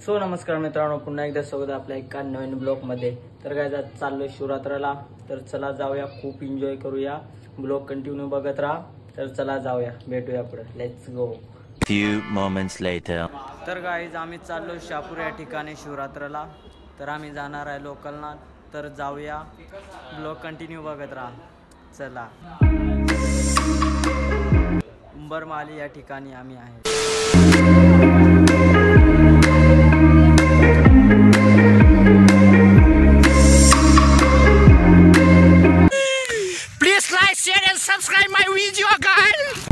So नमस्कार मित्रांनो, पुन्हा एकदा स्वागत आपल्या एका नवीन ब्लॉग मध्ये। तर काय चाललोय शिवरात्रीला, तर चला जाऊया, खूप एन्जॉय करूया, ब्लॉग कंटिन्यू बघत राहा। तर चला जाऊया, भेटूया पुढे, let's go. Few moments later. तर गाईज आम्ही चाललो शहापूर या ठिकाणी शिवरात्रीला। तर आम्ही जाणार आहे लोकलना, तर जाऊया, ब्लॉग कंटिन्यू बघत राहा। चला, उंबरमाली या ठिकाणी आम्ही आहे। Please like, share and subscribe my video, guys.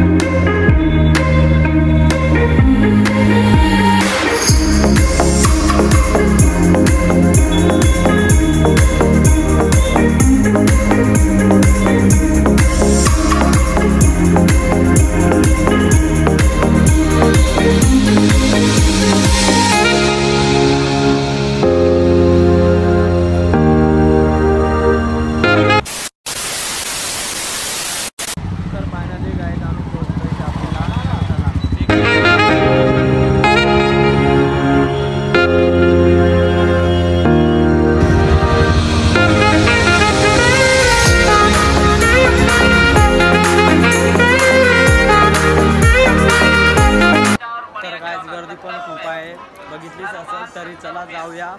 गर्दी पण खूप आहे, बघितलीच असेल, तरी चला जाऊया।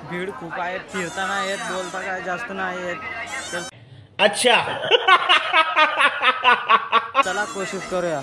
भीड़ खूप आहे, फिरता नाही येत, बोलता काय जास्त नाही येत, अच्छा चला कोशिश करूया।